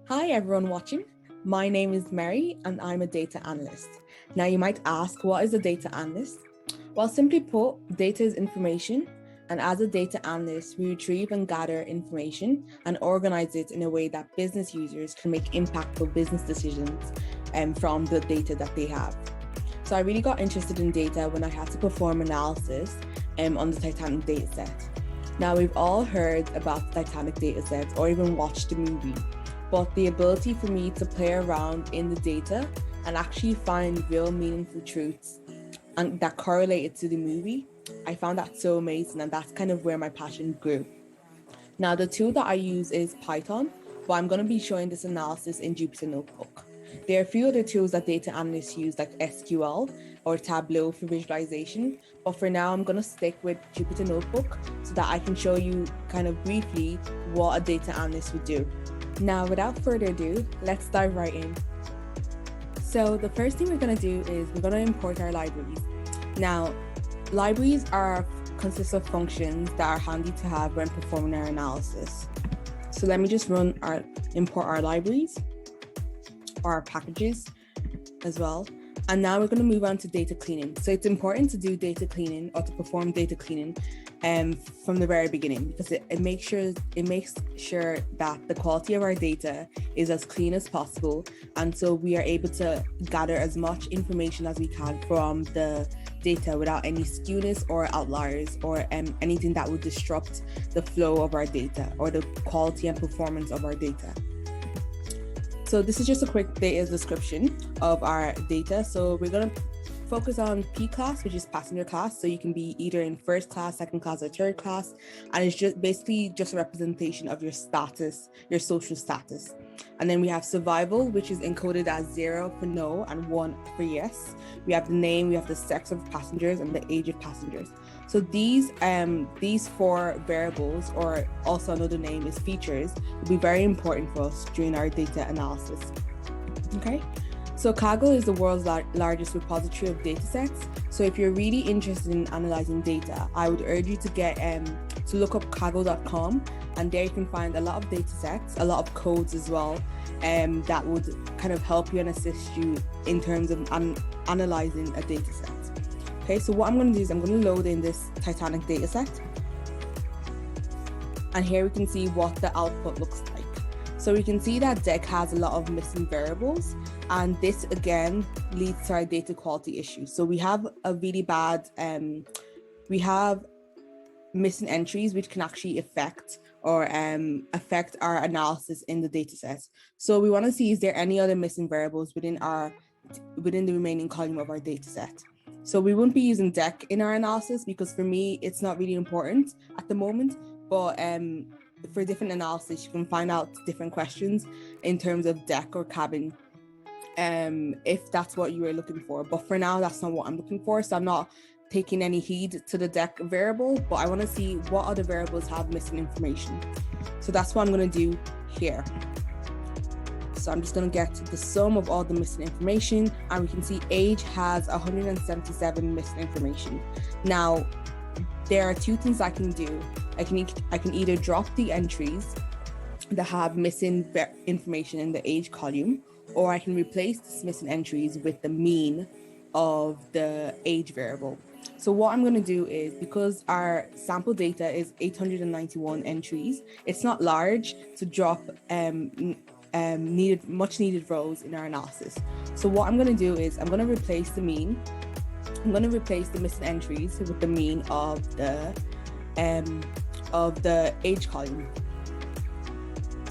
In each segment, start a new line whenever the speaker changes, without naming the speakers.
Hi everyone watching. My name is Mary and I'm a data analyst. Now you might ask, what is a data analyst? Well, simply put, data is information, and as a data analyst, we retrieve and gather information and organize it in a way that business users can make impactful business decisions from the data that they have. So I really got interested in data when I had to perform analysis on the Titanic dataset. Now we've all heard about the Titanic dataset or even watched the movie, but the ability for me to play around in the data and actually find real meaningful truths and that correlated to the movie, I found that so amazing, and that's kind of where my passion grew. Now the tool that I use is Python, but I'm going to be showing this analysis in Jupyter Notebook. There are a few other tools that data analysts use, like SQL or Tableau for visualization, but for now I'm going to stick with Jupyter Notebook so that I can show you kind of briefly what a data analyst would do. Now, without further ado, let's dive right in. So the first thing we're going to do is we're going to import our libraries. Now, libraries consist of functions that are handy to have when performing our analysis. So let me just import our libraries or our packages as well. And now we're going to move on to data cleaning. So it's important to do data cleaning or to perform data cleaning from the very beginning, because it makes sure that the quality of our data is as clean as possible, and so we are able to gather as much information as we can from the data without any skewness or outliers or anything that would disrupt the flow of our data or the quality and performance of our data. So this is just a quick data description of our data. So we're going to focus on P class, which is passenger class. So you can be either in first class, second class, or third class. And it's just basically just a representation of your status, your social status. And then we have survival, which is encoded as 0 for no and 1 for yes. We have the name, we have the sex of passengers, and the age of passengers. So these four variables, or also another name is features, will be very important for us during our data analysis. Okay. So Kaggle is the world's largest repository of data sets. So if you're really interested in analyzing data, I would urge you to to look up kaggle.com, and there you can find a lot of data sets, a lot of codes as well, that would kind of help you and assist you in terms of analyzing a data set. Okay, so what I'm going to do is I'm going to load in this Titanic data set. And here we can see what the output looks like. So we can see that DEC has a lot of missing variables, and this again leads to our data quality issues. So we have a really bad, we have missing entries which can actually affect our analysis in the data set. So we want to see, is there any other missing variables within the remaining column of our data set? So we won't be using DEC in our analysis because for me, it's not really important at the moment, but for different analysis, you can find out different questions in terms of DEC or cabin, if that's what you were looking for. But for now, that's not what I'm looking for. So I'm not taking any heed to the DEC variable, but I want to see what other variables have missing information. So that's what I'm going to do here. So I'm just going to get the sum of all the missing information, and we can see age has 177 missing information. Now, there are two things I can do. I can either drop the entries that have missing information in the age column, or I can replace these missing entries with the mean of the age variable. So what I'm going to do is, because our sample data is 891 entries, it's not large to drop much needed rows in our analysis. So what I'm going to do is I'm going to replace the mean. I'm going to replace the missing entries with the mean of the age column.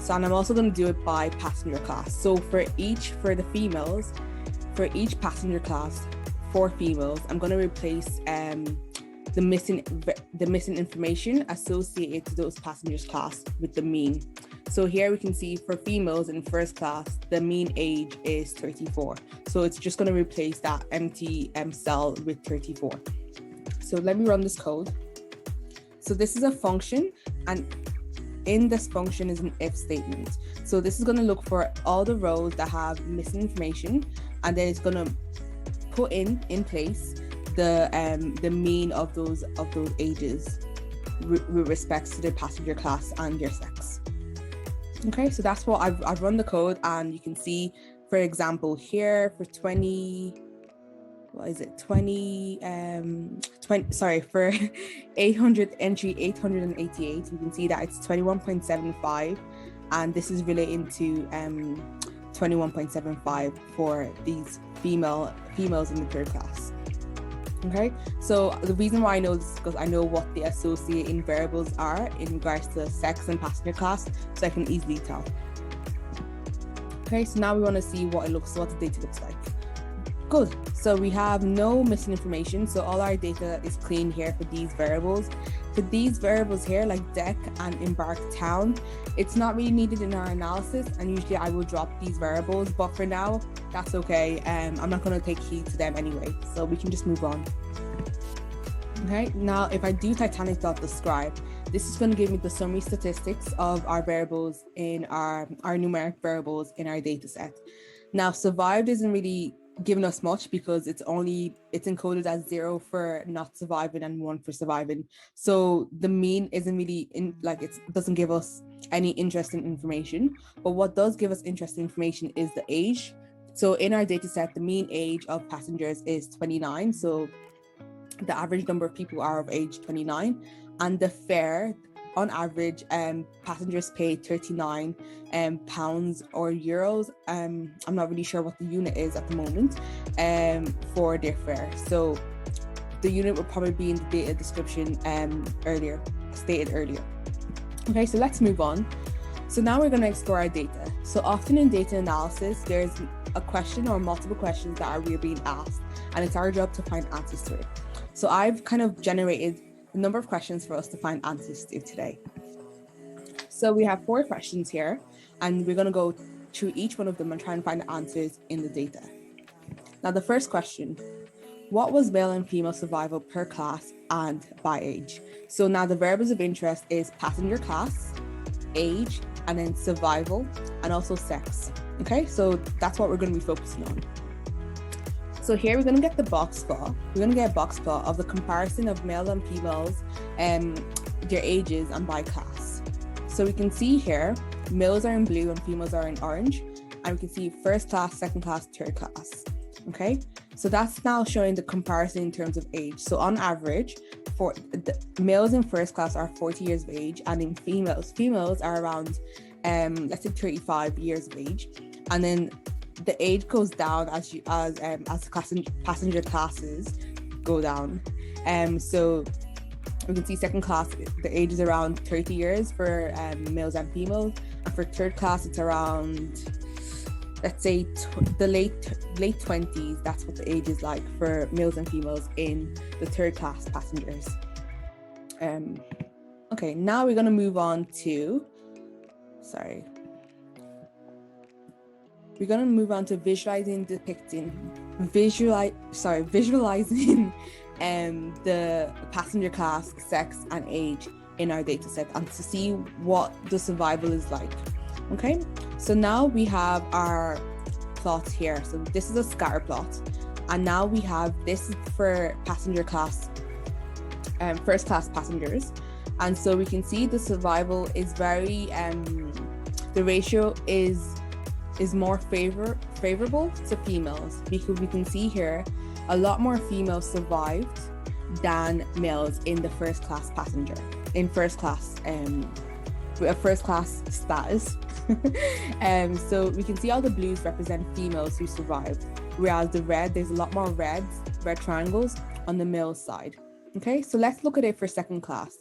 So, and I'm also going to do it by passenger class. So for the females, for each passenger class, 4 females, I'm going to replace the missing information associated to those passengers class with the mean. So here we can see for females in first class, the mean age is 34. So it's just going to replace that empty cell with 34. So let me run this code. So this is a function, and in this function is an if statement. So this is going to look for all the rows that have missing information, and then it's going to put in place the mean of those ages with respect to their passenger class and their sex. Okay, so that's what I've run the code, and you can see, for example, here for 20, what is it, 20, 20, sorry, for 800 entry 888, you can see that it's 21.75, and this is relating to 21.75 for these females in the third class. Okay, so the reason why I know this is because I know what the associating variables are in regards to sex and passenger class, so I can easily tell. Okay, so now we want to see what the data looks like. Good, so we have no missing information, so all our data is clean here for these variables. For these variables here, like deck and embark town, it's not really needed in our analysis, and usually I will drop these variables, but for now, that's okay. I'm not going to take heed to them anyway, so we can just move on. Okay, now if I do Titanic.describe, this is going to give me the summary statistics of our variables in our numeric variables in our data set. Now, survived isn't really giving us much because it's encoded as 0 for not surviving and 1 for surviving. So the mean isn't really it doesn't give us any interesting information. But what does give us interesting information is the age. So in our data set, the mean age of passengers is 29. So the average number of people are of age 29, and the fare, on average, passengers pay 39 pounds or euros. I'm not really sure what the unit is at the moment for their fare. So the unit will probably be in the data description stated earlier. Okay, so let's move on. So now we're going to explore our data. So often in data analysis, there's a question or multiple questions that we're being asked, and it's our job to find answers to it. So I've kind of generated a number of questions for us to find answers to today. So we have 4 questions here, and we're going to go through each one of them and try and find the answers in the data. Now, the first question, what was male and female survival per class and by age? So now the variables of interest is passenger class, age, and then survival, and also sex. Okay, so that's what we're going to be focusing on. So here we're going to get the box plot. We're going to get a box plot of the comparison of male and females, their ages and by class. So we can see here, males are in blue and females are in orange. And we can see first class, second class, third class. Okay, so that's now showing the comparison in terms of age. So on average, for the males in first class are 40 years of age, and in females are around, let's say 35 years of age. And then the age goes down as passenger classes go down. So we can see second class, the age is around 30 years for males and females, and for third class it's around, let's say the late 20s. That's what the age is like for males and females in the third class passengers. Okay, now we're going to move on to visualizing the passenger class, sex, and age in our data set, and to see what the survival is like. Okay, so now we have our plots here. So this is a scatter plot, and now we have this for passenger class, first class passengers, and so we can see the survival is very the ratio is more favorable to females, because we can see here a lot more females survived than males in the first class status. So we can see all the blues represent females who survived, whereas the red, there's a lot more red triangles on the male side. Okay, so let's look at it for second class.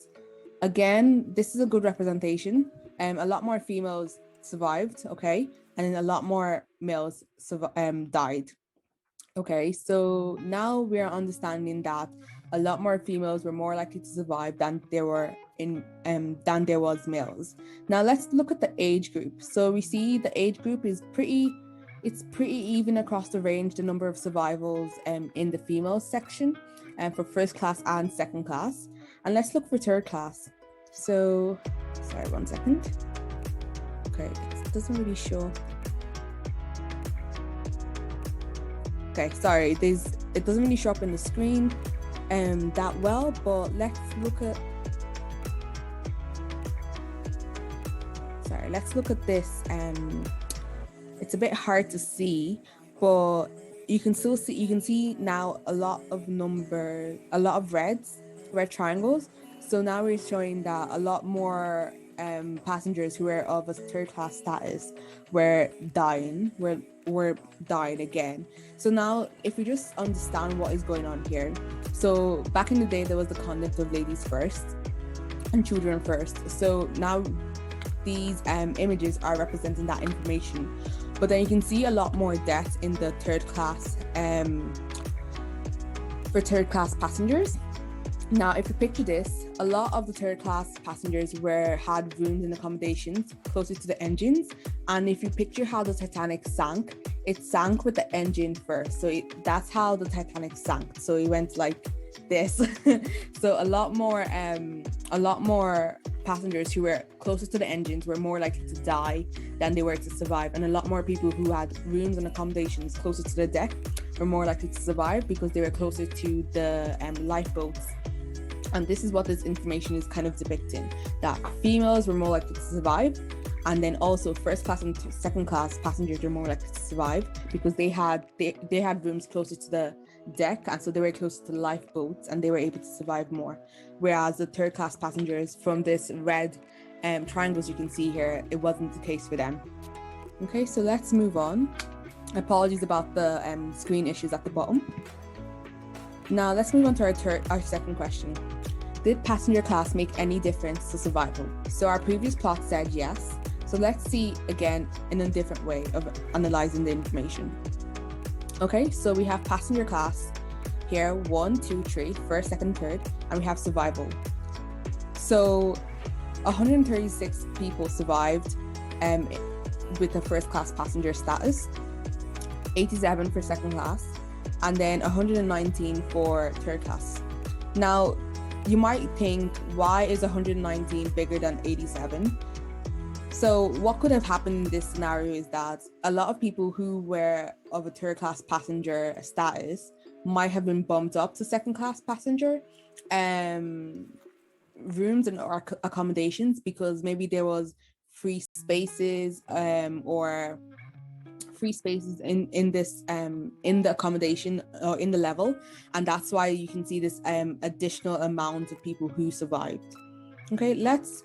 Again, this is a good representation. A lot more females survived, okay, and then a lot more males died. Okay, so now we're understanding that a lot more females were more likely to survive than there was males. Now let's look at the age group. So we see the age group is pretty even across the range, the number of survivals in the female section, for first class and second class. And let's look for third class. So, sorry, 1 second. Okay, it doesn't really show. Okay, sorry, it doesn't really show up in the screen that well, but let's look at, sorry, Sorry, let's look at this. It's a bit hard to see, but you can see now a lot of red triangles. So now we're showing that a lot more passengers who were of a third class status were dying again. So now if we just understand what is going on here. So back in the day, there was the concept of ladies first and children first. So now these images are representing that information. But then you can see a lot more deaths in the third class for third class passengers. Now, if you picture this, a lot of the third class passengers had rooms and accommodations closer to the engines. And if you picture how the Titanic sank, it sank with the engine first. So that's how the Titanic sank. So it went like this. So a lot more passengers who were closer to the engines were more likely to die than they were to survive. And a lot more people who had rooms and accommodations closer to the deck were more likely to survive because they were closer to the lifeboats. And this is what this information is kind of depicting, that females were more likely to survive, and then also first class and second class passengers were more likely to survive because they had rooms closer to the deck, and so they were closer to the lifeboats and they were able to survive more. Whereas the third class passengers, from this red triangles you can see here, it wasn't the case for them. Okay, so let's move on. Apologies about the screen issues at the bottom. Now let's move on to our second question. Did passenger class make any difference to survival? So our previous plot said yes. So let's see again in a different way of analyzing the information. Okay, so we have passenger class here, 1, 2, 3, first, second, third, and we have survival. So 136 people survived with the first class passenger status, 87 for second class, and then 119 for third class. Now, you might think, why is 119 bigger than 87? So what could have happened in this scenario is that a lot of people who were of a third class passenger status might have been bumped up to second class passenger rooms and or accommodations, because maybe there was free spaces or free spaces in this in the accommodation or in the level, and that's why you can see this additional amount of people who survived. Okay, let's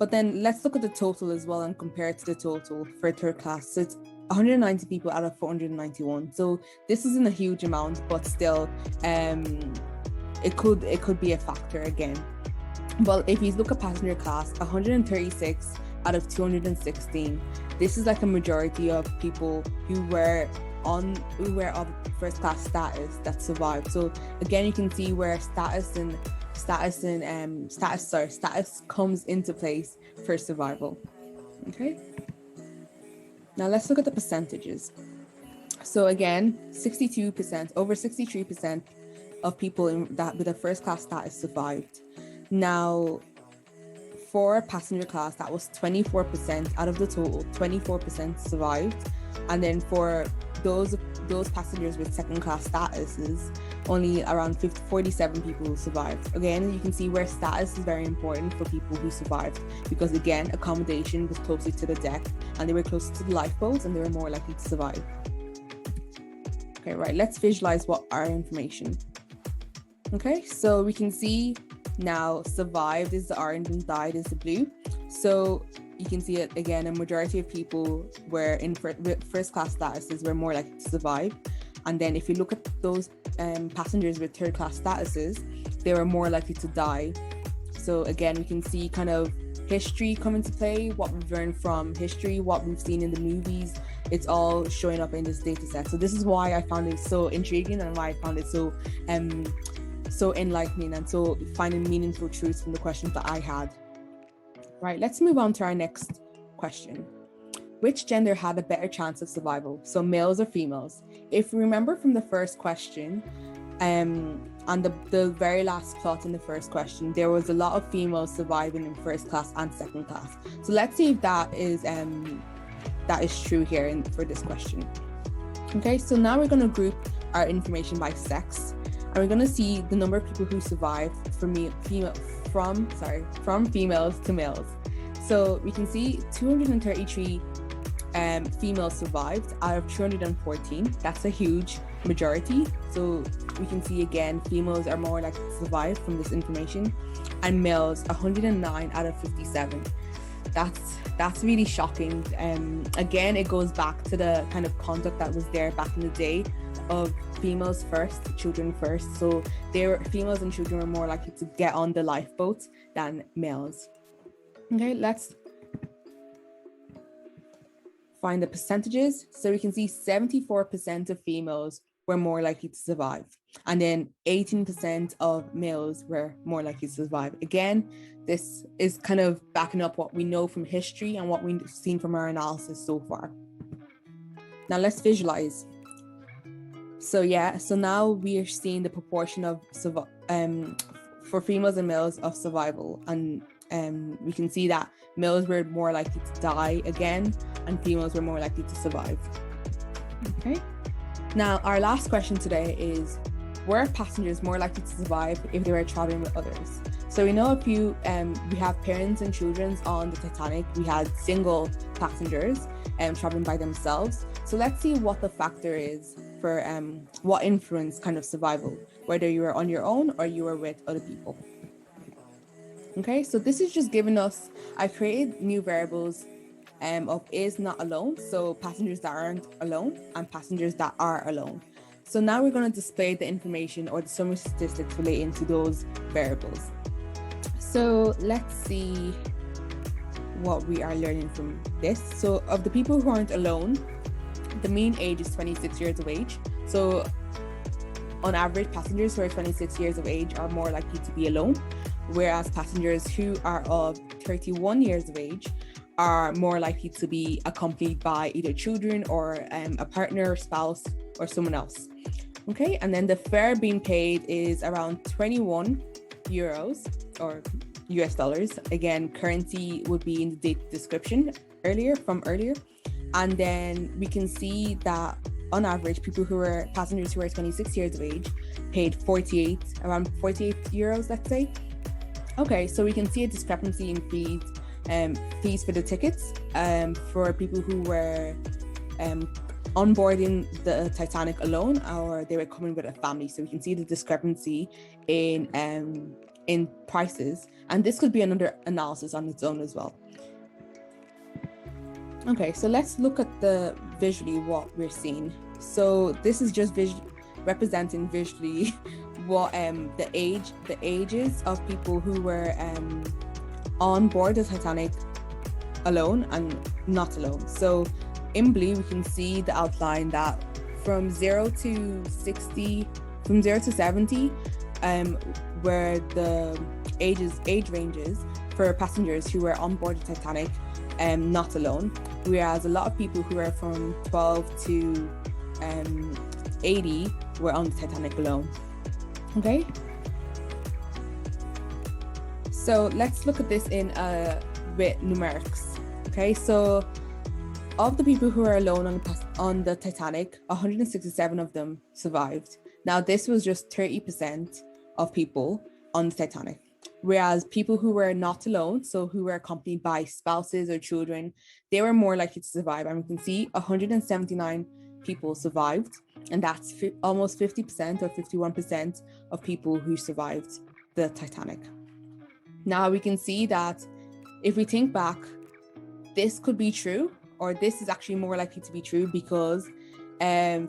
look at the total as well and compare it to the total for third class. So it's 190 people out of 491. So this isn't a huge amount, but still it could be a factor again. Well, if you look at passenger class, 136 out of 216. This is like a majority of people who were of first class status that survived. So again, you can see where status comes into place for survival. Okay. Now let's look at the percentages. So again, 62%, over 63% of people with a first class status survived. Now, for passenger class, that was 24% out of the total. 24% survived, and then for those passengers with second class statuses, only around 47 people survived. Again, you can see where status is very important for people who survived, because again, accommodation was closer to the deck and they were closer to the lifeboats and they were more likely to survive. Okay, right, let's visualize what our information. Okay, so we can see now survived is the orange and died is the blue. So you can see it again, a majority of people were in first class statuses were more likely to survive. And then if you look at those passengers with third class statuses, they were more likely to die. So again, we can see kind of history come into play, what we've learned from history, what we've seen in the movies. It's all showing up in this data set. So this is why I found it so intriguing and why I found it so enlightening and so finding meaningful truths from the questions that I had. Right, let's move on to our next question. Which gender had a better chance of survival? So males or females? If you remember from the first question, and the very last plot in the first question, there was a lot of females surviving in first class and second class. So let's see if that is true here for this question. Okay, so now we're going to group our information by sex, and we're going to see the number of people who survived from females to males. So we can see 233 females survived out of 214. That's a huge majority. So we can see again, females are more likely to survive from this information, and males 109 out of 57. That's really shocking. Again, it goes back to the kind of conduct that was there back in the day of females first, children first. So females and children were more likely to get on the lifeboat than males. Okay, let's find the percentages. So we can see 74% of females were more likely to survive, and then 18% of males were more likely to survive. Again, this is kind of backing up what we know from history and what we've seen from our analysis so far. Now let's visualize. So now we are seeing the proportion of for females and males of survival, and we can see that males were more likely to die again, and females were more likely to survive. Okay. Now, our last question today is, were passengers more likely to survive if they were traveling with others? So we know we have parents and children on the Titanic. We had single passengers traveling by themselves. So let's see what the factor is for what influenced kind of survival, whether you were on your own or you were with other people. Okay, so this is just giving us, I created new variables of is not alone, so passengers that aren't alone and passengers that are alone. So now we're going to display the information or the summary statistics relating to those variables. So let's see what we are learning from this. So of the people who aren't alone, the mean age is 26 years of age. So on average, passengers who are 26 years of age are more likely to be alone, whereas passengers who are of 31 years of age are more likely to be accompanied by either children or a partner or spouse or someone else. Okay, and then the fare being paid is around 21 euros or US dollars. Again, currency would be in the date description earlier. And then we can see that on average, passengers who are 26 years of age paid around 48 euros, let's say. Okay, so we can see a discrepancy in fees for the tickets for people who were onboarding the Titanic alone, or they were coming with a family. So we can see the discrepancy in prices, and this could be another analysis on its own as well. Okay, so let's look at visually what we're seeing. So this is just representing visually what the ages of people who were on board the Titanic alone and not alone. So in blue, we can see the outline that from 0 to 70, where the age ranges for passengers who were on board the Titanic not alone, whereas a lot of people who are from 12 to 80 were on the Titanic alone. Okay, so let's look at this with numerics. Okay, so of the people who are alone on the Titanic, 167 of them survived. Now this was just 30% of people on the Titanic, whereas people who were not alone, so who were accompanied by spouses or children, they were more likely to survive. And we can see 179 people survived, and that's almost 50% or 51% of people who survived the Titanic. Now we can see that if we think back, this could be true, or this is actually more likely to be true because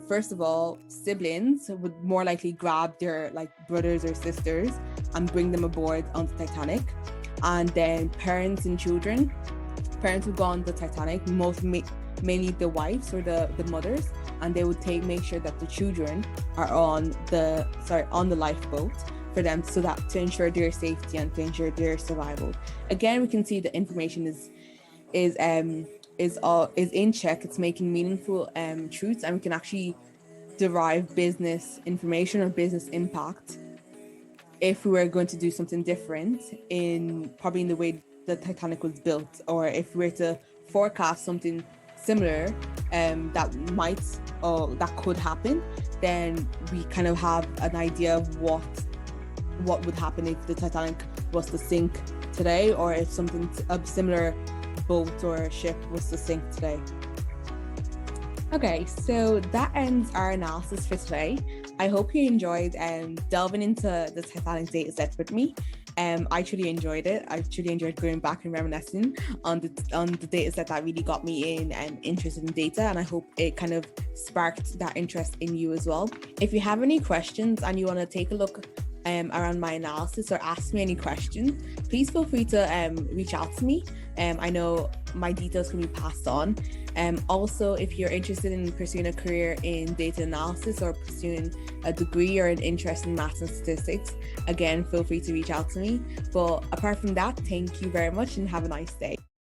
first of all, siblings would more likely grab their brothers or sisters and bring them aboard on the Titanic. And then parents and children, parents would go on the Titanic, mainly the wives or the mothers, and they would make sure that the children are on the lifeboat for them, so that to ensure their safety and to ensure their survival. Again, we can see the information is in check. It's making meaningful truths, and we can actually derive business information or business impact if we were going to do something different probably in the way the Titanic was built, or if we were to forecast something similar that could happen, then we kind of have an idea of what would happen if the Titanic was to sink today, or if something a similar boat or ship was to sink today. Okay, so that ends our analysis for today. I hope you enjoyed delving into the Titanic data set with me. I truly enjoyed it. I truly enjoyed going back and reminiscing on the data set that really got me in and interested in data, and I hope it kind of sparked that interest in you as well. If you have any questions and you want to take a look around my analysis or ask me any questions, please feel free to reach out to me. I know my details can be passed on. Also, if you're interested in pursuing a career in data analysis or pursuing a degree or an interest in maths and statistics, again, feel free to reach out to me. But apart from that, thank you very much and have a nice day.